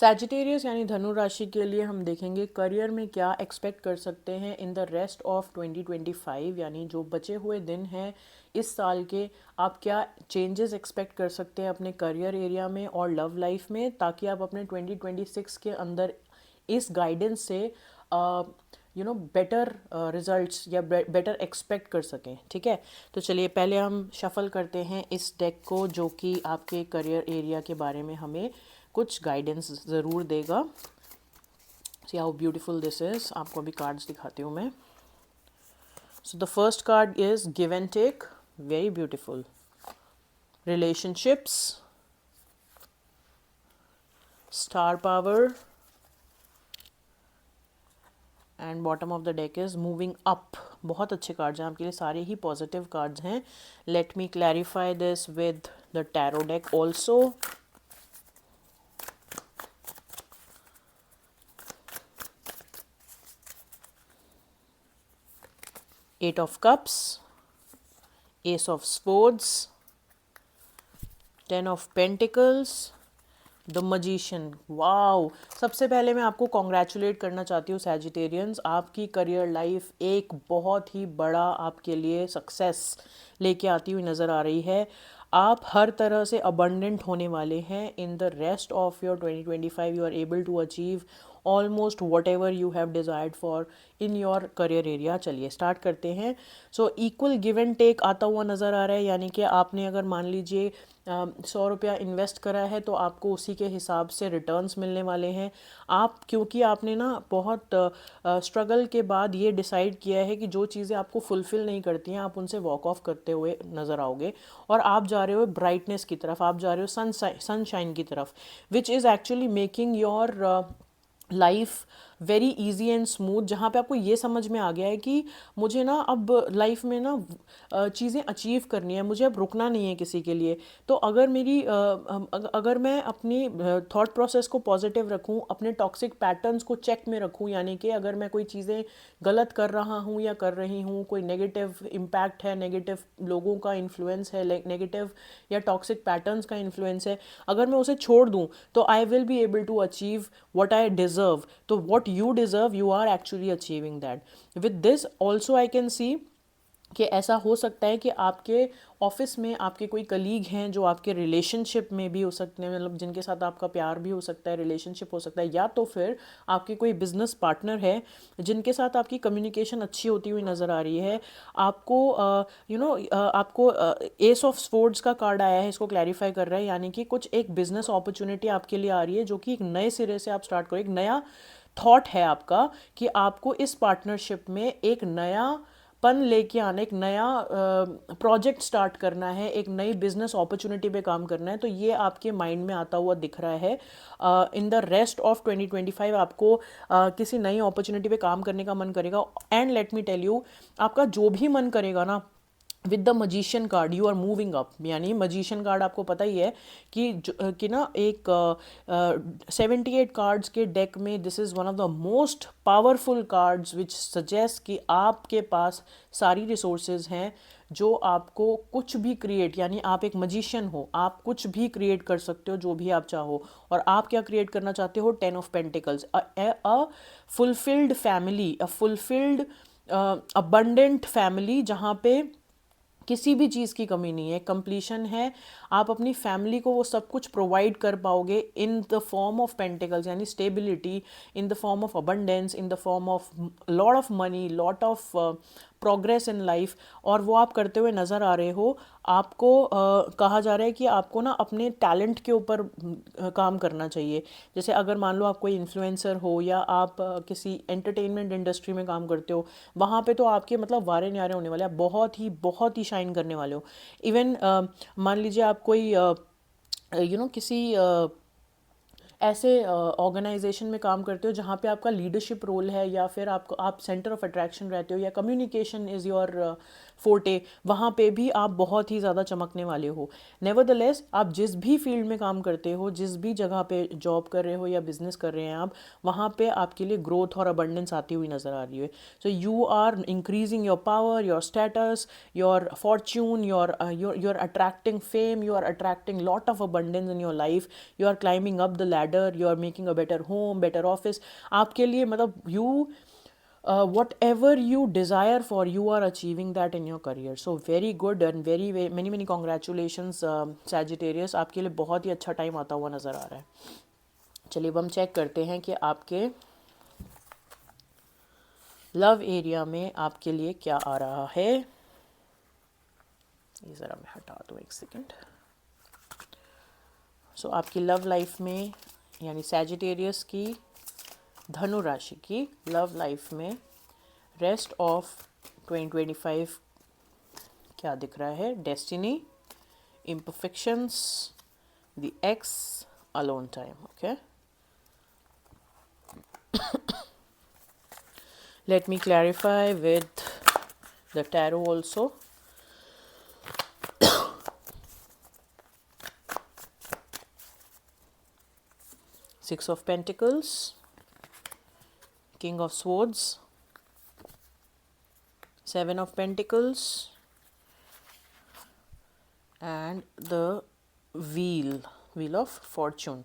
Sagittarius यानी धनु राशि के लिए हम देखेंगे करियर में क्या एक्सपेक्ट कर सकते हैं इन द रेस्ट ऑफ 2025, यानी जो बचे हुए दिन हैं इस साल के। आप क्या चेंजेस एक्सपेक्ट कर सकते हैं अपने करियर एरिया में और लव लाइफ में, ताकि आप अपने 2026 के अंदर इस गाइडेंस से बेटर रिजल्ट्स या बेटर एक्सपेक्ट कर सकें। ठीक है, तो चलिए पहले हम शफल करते हैं इस डेक को, जो कि आपके करियर एरिया के बारे में हमें कुछ गाइडेंस ज़रूर देगा। See how beautiful this is. आपको अभी कार्ड्स दिखाती हूँ मैं। So the first card is give and take, very beautiful. Relationships, star power, and bottom of the deck is moving up. बहुत अच्छे कार्ड्स हैं आपके लिए, सारे ही पॉजिटिव कार्ड्स हैं। Let me clarify this with the tarot deck also. Eight of cups, ace of swords, ten of pentacles, the magician. Wow, सबसे पहले मैं आपको कॉन्ग्रेचुलेट करना चाहती हूँ सैजिटेरियंस। आपकी करियर लाइफ एक बहुत ही बड़ा आपके लिए सक्सेस लेके आती हुई नज़र आ रही है। आप हर तरह से अबंडेंट होने वाले हैं। In the rest of your 2025 you are able to achieve almost whatever you have desired for in your career area. चलिए स्टार्ट करते हैं। So equal give and take आता हुआ नज़र आ रहा है, यानी कि आपने अगर मान लीजिए 100 रुपया इन्वेस्ट करा है तो आपको उसी के हिसाब से रिटर्न्स मिलने वाले हैं। आप क्योंकि आपने ना बहुत स्ट्रगल के बाद ये डिसाइड किया है कि जो चीज़ें आपको फुलफ़िल नहीं करती हैं आप उनसे वॉक ऑफ करते हुए नज़र आओगे, और आप जा रहे हो ब्राइटनेस की तरफ, आप जा रहे हो सनशाइन की तरफ, which is actually making your life very easy and smooth. जहाँ पे आपको ये समझ में आ गया है कि मुझे ना अब लाइफ में ना चीज़ें अचीव करनी है, मुझे अब रुकना नहीं है किसी के लिए। तो अगर मेरी अगर मैं अपनी थॉट प्रोसेस को पॉजिटिव रखूँ, अपने टॉक्सिक पैटर्न्स को चेक में रखूँ, यानी कि अगर मैं कोई चीज़ें गलत कर रहा हूँ या कर रही हूँ, कोई नेगेटिव इम्पैक्ट है, नेगेटिव लोगों का इन्फ्लुएंस है, नेगेटिव या टॉक्सिक पैटर्न्स का इन्फ्लुएंस है, अगर मैं उसे छोड़ दूँ तो I will be able to achieve what I deserve. तो what you deserve, you are actually achieving that. With this also I can see कि ऐसा हो सकता है कि आपके ऑफिस में आपके कोई कलीग हैं जो आपके रिलेशनशिप में भी हो सकते हैं, मतलब जिनके साथ आपका प्यार भी हो सकता है, रिलेशनशिप हो सकता है, या तो फिर आपके कोई बिजनेस पार्टनर है जिनके साथ आपकी कम्युनिकेशन अच्छी होती हुई नज़र आ रही है। आपको आपको एस ऑफ स्पोर्ट्स का कार्ड आया है, इसको क्लैरिफाई कर रहा है, यानी कि कुछ एक बिजनेस अपॉर्चुनिटी आपके लिए आ रही है जो कि एक नए सिरे से आप स्टार्ट करो। एक नया थॉट है आपका कि आपको इस पार्टनरशिप में एक नया पन लेके आना, एक नया प्रोजेक्ट स्टार्ट करना है, एक नई बिजनेस अपॉर्चुनिटी पे काम करना है। तो ये आपके माइंड में आता हुआ दिख रहा है। इन द रेस्ट ऑफ 2025 आपको किसी नई अपॉर्चुनिटी पे काम करने का मन करेगा। And let me tell you, आपका जो भी मन करेगा ना, with the magician card you are moving up. यानी मजिशियन कार्ड आपको पता ही है कि ना एक 78 कार्ड्स के डेक में this is one of the most powerful cards which suggest कि आपके पास सारी रिसोर्सेज हैं जो आपको कुछ भी क्रिएट, यानी आप एक मजिशियन हो, आप कुछ भी क्रिएट कर सकते हो जो भी आप चाहो। और आप क्या क्रिएट करना चाहते हो? 10 of pentacles, a fulfilled family, a fulfilled abundant family, जहाँ पे किसी भी चीज़ की कमी नहीं है, कंप्लीशन है। आप अपनी फैमिली को वो सब कुछ प्रोवाइड कर पाओगे in the form of pentacles, यानी stability, in the form of abundance, in the form of lot of money, lot of progress in life. और वो आप करते हुए नज़र आ रहे हो। आपको कहा जा रहा है कि आपको ना अपने टैलेंट के ऊपर काम करना चाहिए। जैसे अगर मान लो आप कोई इन्फ्लुएंसर हो या आप किसी एंटरटेनमेंट इंडस्ट्री में काम करते हो, वहाँ पे तो आपके मतलब वारे न्यारे होने वाले हैं, बहुत ही शाइन करने वाले हो। इवन मान लीजिए आप कोई किसी ऐसे ऑर्गेनाइजेशन में काम करते हो जहाँ पे आपका लीडरशिप रोल है, या फिर आप सेंटर ऑफ अट्रैक्शन रहते हो, या कम्युनिकेशन इज़ योर फोर्टे, वहाँ पे भी आप बहुत ही ज़्यादा चमकने वाले हो। नेवरदलेस आप जिस भी फील्ड में काम करते हो, जिस भी जगह पे जॉब कर रहे हो या बिजनेस कर रहे हैं आप, वहाँ पे आपके लिए ग्रोथ और अबंडेंस आती हुई नज़र आ रही है। So you are increasing your power, your status, your fortune, your attracting fame, you are attracting lot of abundance in your life, you are climbing up the ladder, you are making a better home, better office। आपके लिए मतलब whatever you desire for, you are achieving that in your career, so very good and very many congratulations Sagittarius, आपके लिए बहुत ही अच्छा time आता हुआ नज़र आ रहा है। चलिए अब हम चेक करते हैं कि आपके लव एरिया में आपके लिए क्या आ रहा है। ये ज़रा मैं हटा दूँ एक सेकेंड। सो आपकी लव लाइफ में यानी सैजिटेरियस की धनु राशि की लव लाइफ में रेस्ट ऑफ 2025 क्या दिख रहा है? Destiny, imperfections, the ex, alone time. Okay, let me clarify with the tarot also. Six of Pentacles, King of Swords, Seven of Pentacles and the Wheel of Fortune।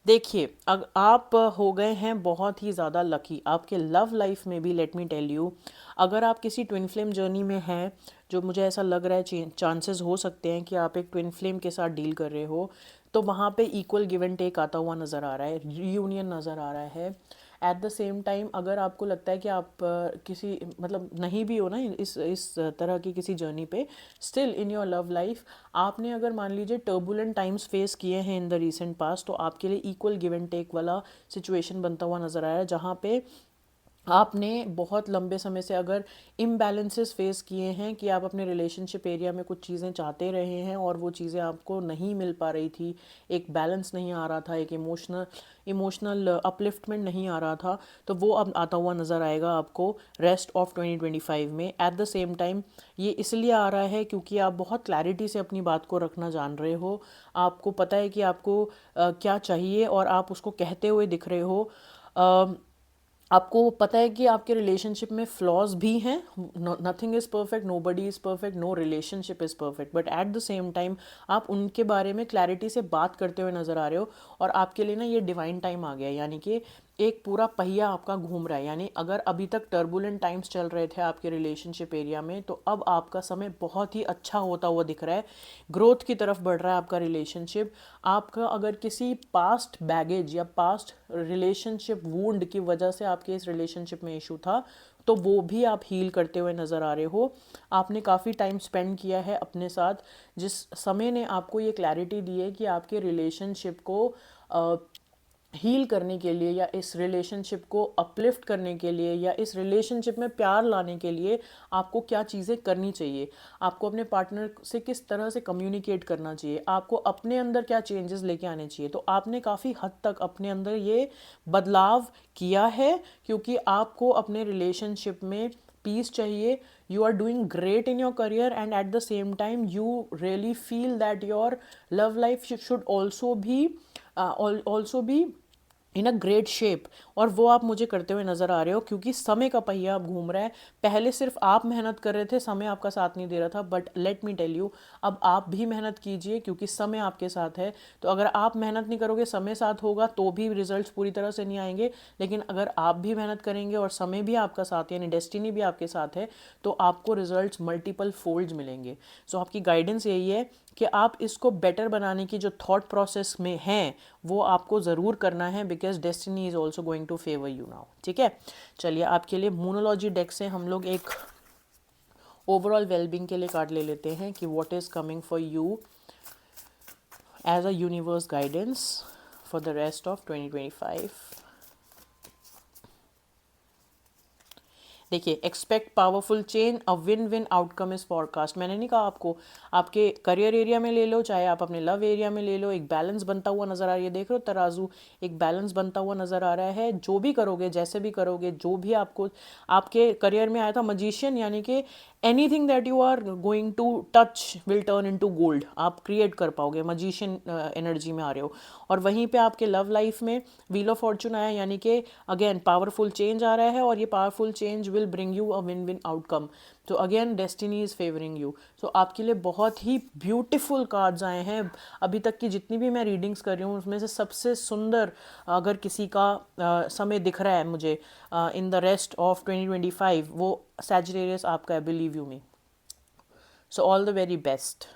देखिए आप हो गए हैं बहुत ही ज़्यादा लकी आपके लव लाइफ में भी। लेट मी टेल यू, अगर आप किसी ट्विन फ्लेम जर्नी में हैं, जो मुझे ऐसा लग रहा है चांसेस हो सकते हैं कि आप एक ट्विन फ्लेम के साथ डील कर रहे हो, तो वहाँ पे इक्वल गिव एंड टेक आता हुआ नज़र आ रहा है, रीयूनियन नज़र आ रहा है। एट द सेम टाइम अगर आपको लगता है कि आप किसी मतलब नहीं भी हो ना इस तरह की किसी जर्नी पे, still in your love life आपने अगर मान लीजिए टर्बुलेंट टाइम्स फेस किए हैं इन द रिसेंट पास्ट, तो आपके लिए इक्वल गिव एंड टेक वाला सिचुएशन बनता हुआ नज़र आया है, जहाँ पे आपने बहुत लंबे समय से अगर इम्बैलेंसेस फेस किए हैं कि आप अपने रिलेशनशिप एरिया में कुछ चीज़ें चाहते रहे हैं और वो चीज़ें आपको नहीं मिल पा रही थी, एक बैलेंस नहीं आ रहा था, एक इमोशनल अपलिफ्टमेंट नहीं आ रहा था, तो वो अब आता हुआ नज़र आएगा आपको रेस्ट ऑफ 2025 में। एट द सेम टाइम ये इसलिए आ रहा है क्योंकि आप बहुत क्लैरिटी से अपनी बात को रखना जान रहे हो, आपको पता है कि आपको क्या चाहिए और आप उसको कहते हुए दिख रहे हो। आपको पता है कि आपके रिलेशनशिप में फ्लॉज भी हैं, nothing is perfect, nobody is perfect, no relationship is perfect, but at the same time आप उनके बारे में क्लैरिटी से बात करते हुए नज़र आ रहे हो और आपके लिए ना ये डिवाइन टाइम आ गया, यानी कि एक पूरा पहिया आपका घूम रहा है। यानी अगर अभी तक टर्बुलेंट टाइम्स चल रहे थे आपके रिलेशनशिप एरिया में, तो अब आपका समय बहुत ही अच्छा होता हुआ दिख रहा है, ग्रोथ की तरफ बढ़ रहा है आपका रिलेशनशिप। आपका अगर किसी पास्ट बैगेज या पास्ट रिलेशनशिप वूंड की वजह से आपके इस रिलेशनशिप में इशू था, तो वो भी आप हील करते हुए नज़र आ रहे हो। आपने काफ़ी टाइम स्पेंड किया है अपने साथ, जिस समय ने आपको ये क्लैरिटी दी है कि आपके रिलेशनशिप को हील करने के लिए या इस रिलेशनशिप को अपलिफ्ट करने के लिए या इस रिलेशनशिप में प्यार लाने के लिए आपको क्या चीज़ें करनी चाहिए, आपको अपने पार्टनर से किस तरह से कम्युनिकेट करना चाहिए, आपको अपने अंदर क्या चेंजेस लेके आने चाहिए। तो आपने काफ़ी हद तक अपने अंदर ये बदलाव किया है क्योंकि आपको अपने रिलेशनशिप में पीस चाहिए। You are doing great in your career and at the same time you really feel that your love life should also be in a great shape, और वो आप मुझे करते हुए नज़र आ रहे हो क्योंकि समय का पहिया अब घूम रहा है। पहले सिर्फ आप मेहनत कर रहे थे, समय आपका साथ नहीं दे रहा था, but let me tell you, अब आप भी मेहनत कीजिए क्योंकि समय आपके साथ है। तो अगर आप मेहनत नहीं करोगे, समय साथ होगा तो भी रिजल्ट्स पूरी तरह से नहीं आएंगे, लेकिन अगर आप भी मेहनत करेंगे और समय भी आपका साथ यानी डेस्टिनी भी आपके साथ है, तो आपको रिजल्ट्स मल्टीपल फोल्ड्स मिलेंगे। सो आपकी गाइडेंस यही है कि आप इसको बेटर बनाने की जो थॉट प्रोसेस में हैं वो आपको ज़रूर करना है, because destiny is also going to favour you now. ठीक है, चलिए आपके लिए मूनोलॉजी डेक से हम लोग एक ओवरऑल वेलबींग के लिए कार्ड ले लेते हैं कि what is coming for you as a universe guidance for the rest of 2025। देखिए, expect powerful change, a win win outcome is forecast. मैंने नहीं कहा आपको, आपके करियर एरिया में ले लो चाहे आप अपने लव एरिया में ले लो, एक बैलेंस बनता हुआ नजर आ रही है। देख रहे हो तराजू, एक बैलेंस बनता हुआ नजर आ रहा है। जो भी करोगे, जैसे भी करोगे, जो भी आपको आपके करियर में आया था मजिशियन, यानी कि anything that you are going to touch will turn into gold, आप क्रिएट कर पाओगे, मजिशियन एनर्जी में आ रहे हो। और वहीं पे आपके लव लाइफ में व्हील ऑफ फॉर्चून आया, यानी कि अगेन पावरफुल चेंज आ रहा है, और ये powerful change will bring you a win win outcome. तो again destiny is favouring you. So आपके लिए बहुत ही ब्यूटिफुल कार्ड्स आए हैं। अभी तक की जितनी भी मैं रीडिंग्स कर रही हूँ उसमें से सबसे सुंदर, अगर किसी का समय दिख रहा है मुझे इन द रेस्ट ऑफ 2025, वो सैजिटेरियस आपका है, believe you me. So all the very best.